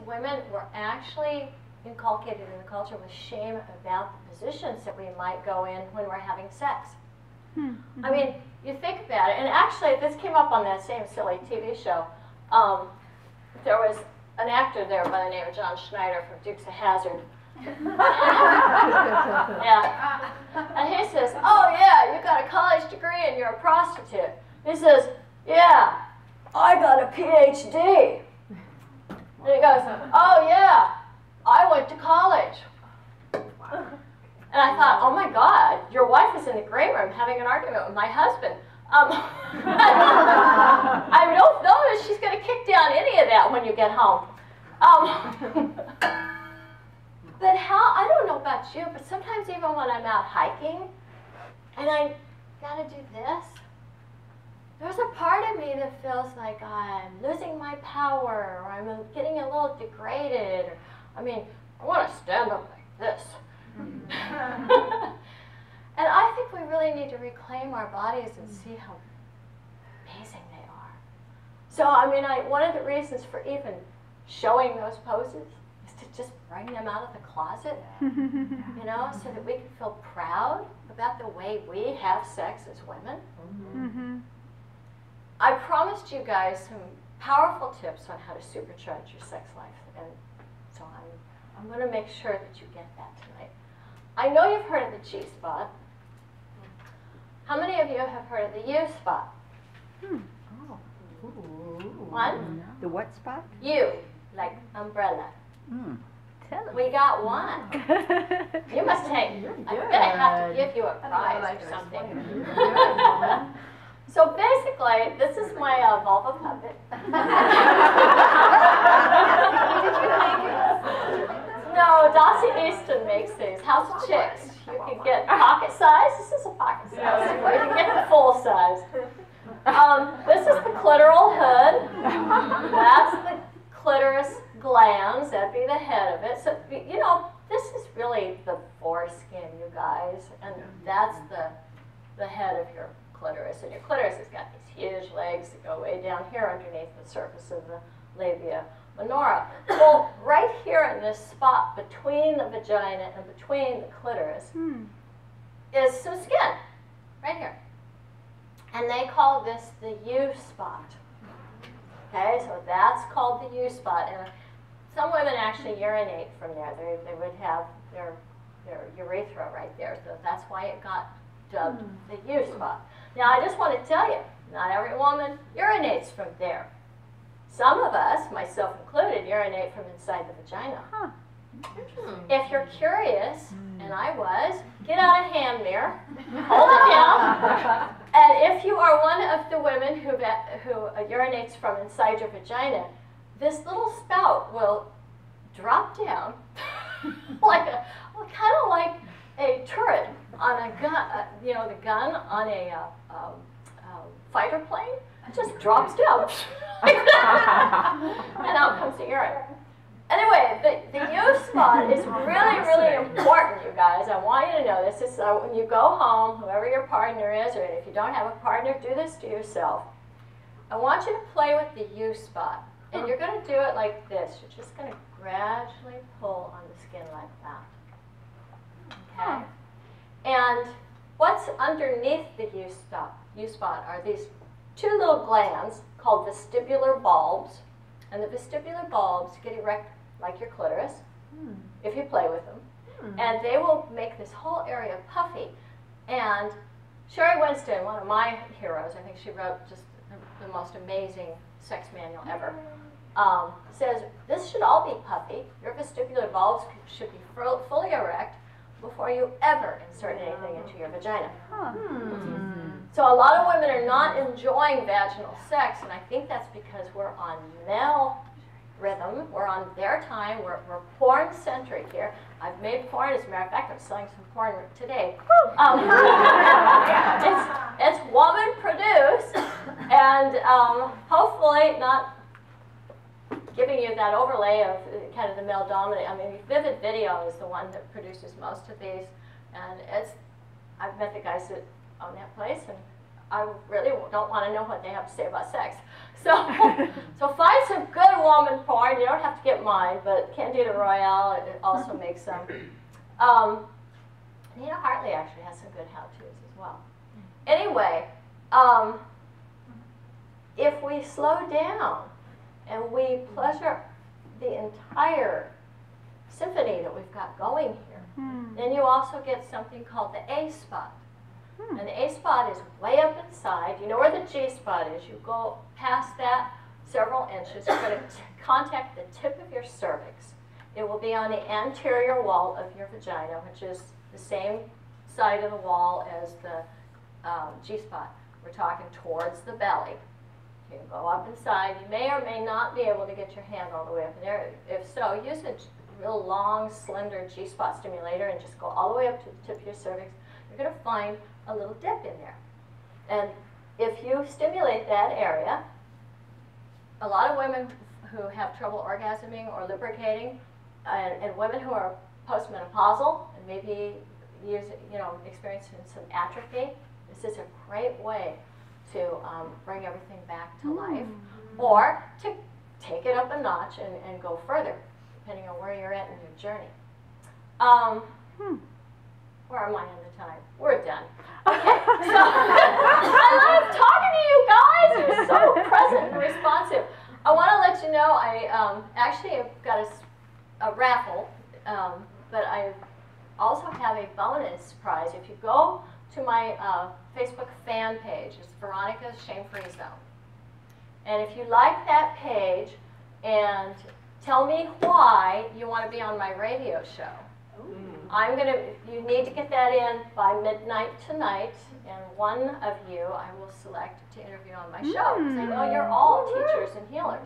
women were actually inculcated in the culture with shame about the positions that we might go in when we're having sex. I mean, you think about it, and actually this came up on that same silly TV show. There was an actor there by the name of John Schneider from Dukes of Hazzard. Yeah. And he says, oh yeah, you got a college degree and you're a prostitute. He says, yeah, I got a PhD. And he goes, oh yeah, I went to college. And I thought, oh my God, your wife is in the grey room having an argument with my husband. I don't know that she's going to kick down any of that when you get home. But I don't know about you, but sometimes even when I'm out hiking and I got to do this, there's a part of me that feels like I'm losing my power, or I'm getting a little degraded. Or, I mean, I want to stand up like this. And I think we really need to reclaim our bodies and see how amazing they are. So, I mean, one of the reasons for even showing those poses is to just bring them out of the closet, you know, so that we can feel proud about the way we have sex as women. I promised you guys some powerful tips on how to supercharge your sex life, and so I'm going to make sure that you get that tonight. I know you've heard of the G-spot. How many of you have heard of the U-spot? One? The what spot? U, like umbrella. We got one. You must take. I'm going to have to give you a prize or something. So basically, this is my vulva puppet. Did you make it? No, Dossie Easton makes these. House of Chicks. You can get pocket size. This is a pocket size. Or you can get the full size. This is the clitoral hood. That's the clitoris glands. That'd be the head of it. So, you know, this is really the foreskin, you guys. And that's the head of your clitoris. And your clitoris has got these huge legs that go way down here underneath the surface of the labia minora. Well, right here in this spot between the vagina and between the clitoris is some skin, right here. And they call this the U-spot. Okay, so that's called the U-spot. And some women actually urinate from there. They would have their urethra right there. So that's why it got dubbed the U-spot. Now, I just want to tell you, not every woman urinates from there. Some of us, myself included, urinate from inside the vagina. If you're curious, and I was, get out a hand mirror, hold it down, and if you are one of the women who urinates from inside your vagina, this little spout will drop down like kind of like a turret on a gun, you know, the gun on a fighter plane. It just drops down, and out comes the urine. Anyway, the U-spot is really, really important, you guys. I want you to know this. Is when you go home, whoever your partner is, or if you don't have a partner, do this to yourself. I want you to play with the U-spot. And you're going to do it like this. You're just going to gradually pull on the skin like that. Okay? And what's underneath the U-spot are these two little glands called vestibular bulbs. And the vestibular bulbs get erect like your clitoris, if you play with them. And they will make this whole area puffy. And Sherry Winston, one of my heroes, I think she wrote just the most amazing sex manual ever, says this should all be puffy. Your vestibular bulbs should be fully erect before you ever insert anything into your vagina. So a lot of women are not enjoying vaginal sex, and I think that's because we're on male rhythm. We're on their time. We're porn-centric here. I've made porn. As a matter of fact, I'm selling some porn today. It's woman-produced, and hopefully not giving you that overlay of kind of the male dominant. I mean, Vivid Video is the one that produces most of these, and I've met the guys that own that place, and I really don't want to know what they have to say about sex. So, so find some good woman porn. You don't have to get mine, but Candida Royale, it also makes some. Nina Hartley actually has some good how-tos as well. Anyway, if we slow down and we pleasure the entire symphony that we've got going here, then you also get something called the A spot. And the A spot is way up inside. You know where the G spot is. You go past that several inches. You're going to contact the tip of your cervix. It will be on the anterior wall of your vagina, which is the same side of the wall as the G spot. We're talking towards the belly. You can go up inside. You may or may not be able to get your hand all the way up in there. If so, use a real long, slender G spot stimulator and just go all the way up to the tip of your cervix. You're going to find a little dip in there. And if you stimulate that area, a lot of women who have trouble orgasming or lubricating, and women who are postmenopausal and maybe experiencing some atrophy, this is a great way to bring everything back to life, or to take it up a notch and go further, depending on where you're at in your journey. Where am I in the time? We're done. Okay, so I love talking to you guys. You're so present and responsive. I want to let you know I actually have got a raffle, but I also have a bonus prize. If you go to my Facebook fan page, it's Veronica's Shame-Free Zone. And if you like that page and tell me why you want to be on my radio show, you need to get that in by midnight tonight, and one of you I will select to interview on my show, because I know you're all teachers and healers.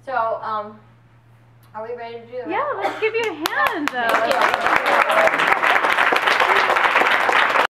So, are we ready to do it? Yeah, let's give you a hand. Thank you.